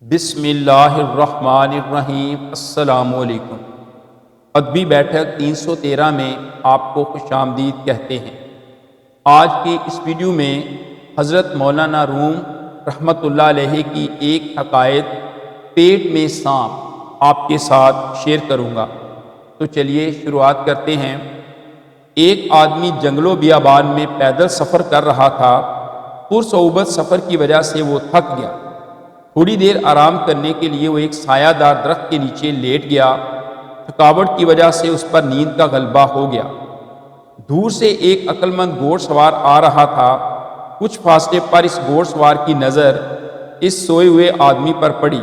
بسم اللہ الرحمن الرحیم۔ السلام علیکم۔ ادبی بیٹھک 313 میں آپ کو خوش آمدید کہتے ہیں۔ آج کے اس ویڈیو میں حضرت مولانا روم رحمۃ اللہ علیہ کی ایک حکایت پیٹ میں سانپ آپ کے ساتھ شیئر کروں گا۔ تو چلیے شروعات کرتے ہیں۔ ایک آدمی جنگل و بیابان میں پیدل سفر کر رہا تھا۔ پرصعوبت سفر کی وجہ سے وہ تھک گیا۔ تھوڑی دیر آرام کرنے کے لیے وہ ایک سایہ دار درخت کے نیچے لیٹ گیا۔ تھکاوٹ کی وجہ سے اس پر نیند کا غلبہ ہو گیا۔ دور سے ایک عقل مند گھوڑ سوار آ رہا تھا۔ کچھ فاصلے پر اس گھوڑ سوار کی نظر اس سوئے ہوئے آدمی پر پڑی،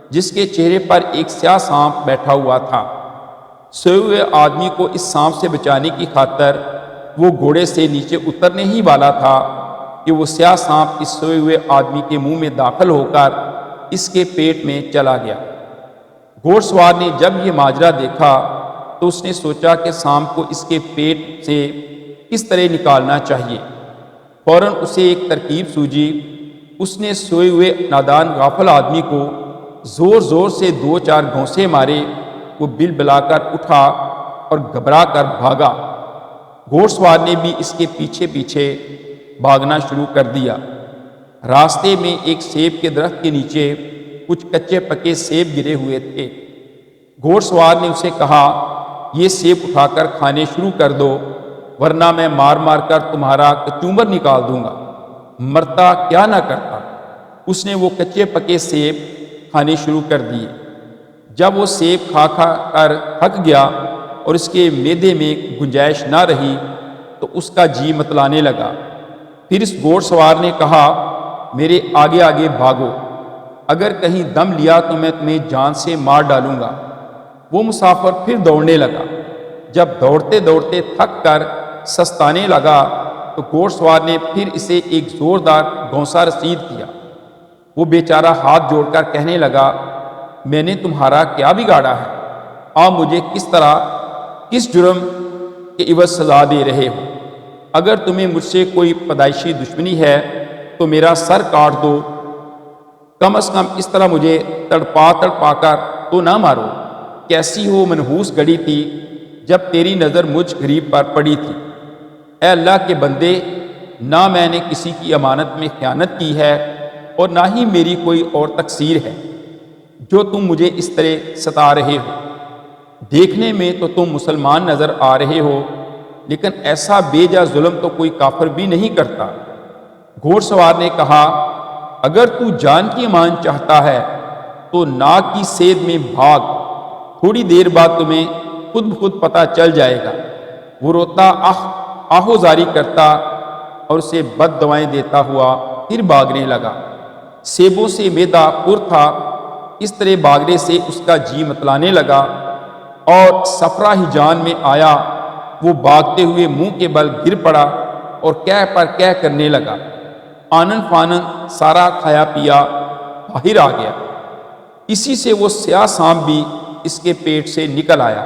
جس کے چہرے پر ایک سیاہ سانپ بیٹھا ہوا تھا۔ سوئے ہوئے آدمی کو اس سانپ سے بچانے کی خاطر وہ گھوڑے سے نیچے اترنے ہی والا تھا کہ وہ سیاہ سانپ اس سوئے ہوئے آدمی کے منہ میں داخل ہو کر اس کے پیٹ میں چلا گیا۔ گھوڑ سوار نے جب یہ ماجرا دیکھا تو اس نے سوچا کہ سانپ کو اس کے پیٹ سے کس طرح نکالنا چاہیے۔ فوراً اسے ایک ترکیب سوجی۔ اس نے سوئے ہوئے نادان غافل آدمی کو زور زور سے 2-4 گھونسے مارے۔ وہ بل بلا کر اٹھا اور گھبرا کر بھاگا۔ گھوڑ سوار نے بھی اس کے پیچھے پیچھے بھاگنا شروع کر دیا۔ راستے میں ایک سیب کے درخت کے نیچے کچھ کچے پکے سیب گرے ہوئے تھے۔ گھوڑ سوار نے اسے کہا، یہ سیب اٹھا کر کھانے شروع کر دو، ورنہ میں مار مار کر تمہارا کچومر نکال دوں گا۔ مرتا کیا نہ کرتا۔ اس نے وہ کچے پکے سیب کھانے شروع کر دیے۔ جب وہ سیب کھا کھا کر تھک گیا اور اس کے معدے میں گنجائش نہ رہی تو اس کا جی متلانے لگا۔ پھر اس گھوڑ سوار نے کہا، میرے آگے آگے بھاگو، اگر کہیں دم لیا تو میں تمہیں جان سے مار ڈالوں گا۔ وہ مسافر پھر دوڑنے لگا۔ جب دوڑتے دوڑتے تھک کر سستانے لگا تو گھوڑ سوار نے پھر اسے ایک زوردار گھونسا رسید کیا۔ وہ بیچارہ ہاتھ جوڑ کر کہنے لگا، میں نے تمہارا کیا بگاڑا ہے؟ آپ مجھے کس جرم کے عوض سزا دے رہے ہو؟ اگر تمہیں مجھ سے کوئی پیدائشی دشمنی ہے تو میرا سر کاٹ دو، کم از کم اس طرح مجھے تڑپا کر تو نہ مارو۔ کیسی ہو منحوس گھڑی تھی جب تیری نظر مجھ غریب پر پڑی تھی۔ اے اللہ کے بندے، نہ میں نے کسی کی امانت میں خیانت کی ہے اور نہ ہی میری کوئی اور تقصیر ہے جو تم مجھے اس طرح ستا رہے ہو۔ دیکھنے میں تو تم مسلمان نظر آ رہے ہو، لیکن ایسا بے جا ظلم تو کوئی کافر بھی نہیں کرتا۔ گھوڑ سوار نے کہا، اگر تو جان کی امان چاہتا ہے تو ناک کی سید میں بھاگ، تھوڑی دیر بعد تمہیں خود بخود پتہ چل جائے گا۔ وہ روتا آہوزاری کرتا اور اسے بد دعائیں دیتا ہوا پھر بھاگنے لگا۔ سیبوں سے معدہ پر تھا، اس طرح بھاگنے سے اس کا جی متلانے لگا اور صفرا ہی جان میں آیا۔ وہ بھاگتے ہوئے منہ کے بل گر پڑا اور کہہ پر کہہ کرنے لگا۔ آنن فانن سارا کھایا پیا باہر آ گیا۔ اسی سے وہ سیاہ سانپ بھی اس کے پیٹ سے نکل آیا۔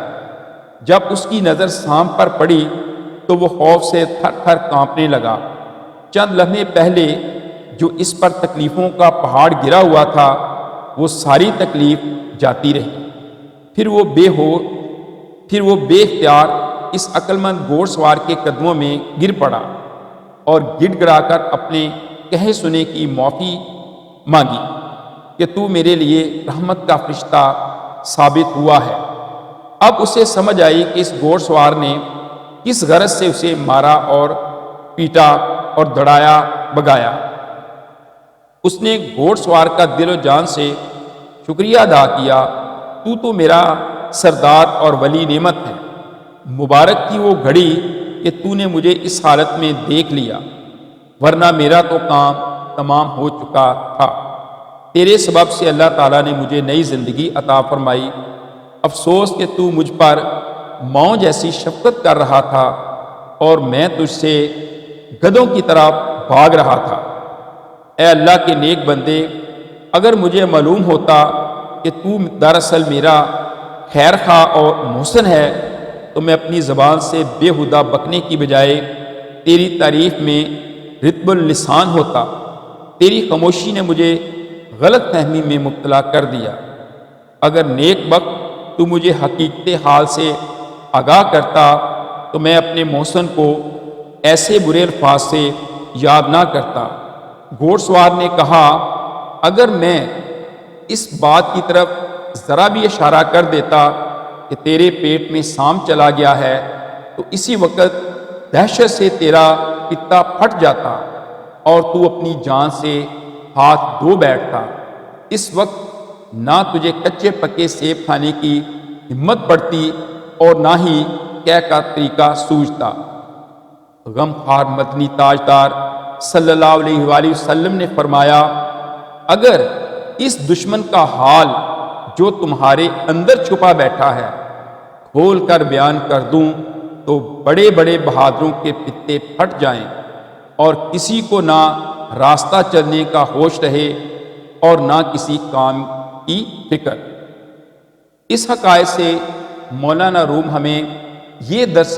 جب اس کی نظر سانپ پر پڑی تو وہ خوف سے تھر تھر کانپنے لگا۔ چند لمحے پہلے جو اس پر تکلیفوں کا پہاڑ گرا ہوا تھا، وہ ساری تکلیف جاتی رہی۔ پھر وہ بے اختیار اس عقل مند گھوڑ سوار کے قدموں میں گر پڑا اور گڑ گڑا کر اپنے کہے سنے کی معافی مانگی کہ تو میرے لیے رحمت کا فرشتہ ثابت ہوا ہے۔ اب اسے سمجھ آئی کہ اس گھوڑ سوار نے کس غرض سے اسے مارا اور پیٹا اور دڑایا بگایا۔ اس نے گھوڑ سوار کا دل و جان سے شکریہ ادا کیا۔ تو میرا سردار اور ولی نعمت ہے۔ مبارک تھی وہ گھڑی کہ تو نے مجھے اس حالت میں دیکھ لیا، ورنہ میرا تو کام تمام ہو چکا تھا۔ تیرے سبب سے اللہ تعالیٰ نے مجھے نئی زندگی عطا فرمائی۔ افسوس کہ تو مجھ پر ماؤں جیسی شفقت کر رہا تھا اور میں تجھ سے گدھوں کی طرح بھاگ رہا تھا۔ اے اللہ کے نیک بندے، اگر مجھے معلوم ہوتا کہ تو دراصل میرا خیر خواہ اور محسن ہے تو میں اپنی زبان سے بے ہودہ بکنے کی بجائے تیری تعریف میں رطب اللسان ہوتا۔ تیری خاموشی نے مجھے غلط فہمی میں مبتلا کر دیا۔ اگر نیک وقت تو مجھے حقیقت حال سے آگاہ کرتا تو میں اپنے محسن کو ایسے برے الفاظ سے یاد نہ کرتا۔ گھوڑ سوار نے کہا، اگر میں اس بات کی طرف ذرا بھی اشارہ کر دیتا کہ تیرے پیٹ میں سام چلا گیا ہے تو اسی وقت دہشت سے تیرا پتا پھٹ جاتا اور تو اپنی جان سے ہاتھ دھو بیٹھتا۔ اس وقت نہ تجھے کچے پکے سیب کھانے کی ہمت پڑتی اور نہ ہی کہہ کا طریقہ سوجھتا۔ غم خوار مدنی تاجدار صلی اللہ علیہ وآلہ وسلم نے فرمایا، اگر اس دشمن کا حال جو تمہارے اندر چھپا بیٹھا ہے کھول کر بیان کر دوں تو بڑے بڑے بہادروں کے پتے پھٹ جائیں اور کسی کو نہ راستہ چلنے کا ہوش رہے اور نہ کسی کام کی فکر۔ اس حقائق سے مولانا روم ہمیں یہ درس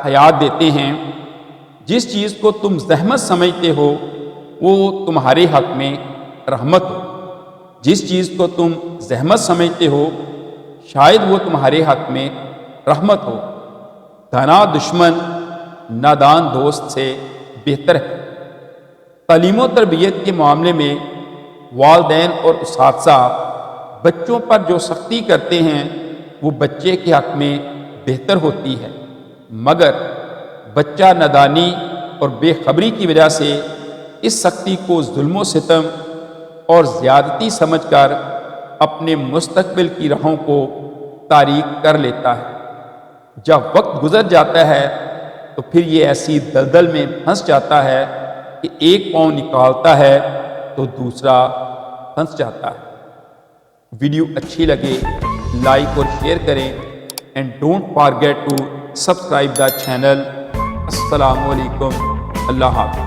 حیات دیتے ہیں، جس چیز کو تم زحمت سمجھتے ہو وہ تمہارے حق میں رحمت ہو، جس چیز کو تم زحمت سمجھتے ہو شاید وہ تمہارے حق میں رحمت ہو۔ دانا دشمن نادان دوست سے بہتر ہے۔ تعلیم و تربیت کے معاملے میں والدین اور اساتذہ بچوں پر جو سختی کرتے ہیں وہ بچے کے حق میں بہتر ہوتی ہے، مگر بچہ نادانی اور بے خبری کی وجہ سے اس سختی کو ظلم و ستم اور زیادتی سمجھ کر اپنے مستقبل کی راہوں کو تاریک کر لیتا ہے۔ جب وقت گزر جاتا ہے تو پھر یہ ایسی دلدل میں پھنس جاتا ہے کہ ایک پاؤں نکالتا ہے تو دوسرا پھنس جاتا ہے۔ ویڈیو اچھی لگے لائک اور شیئر کریں and don't forget to subscribe the channel. السلام علیکم، اللہ حافظ۔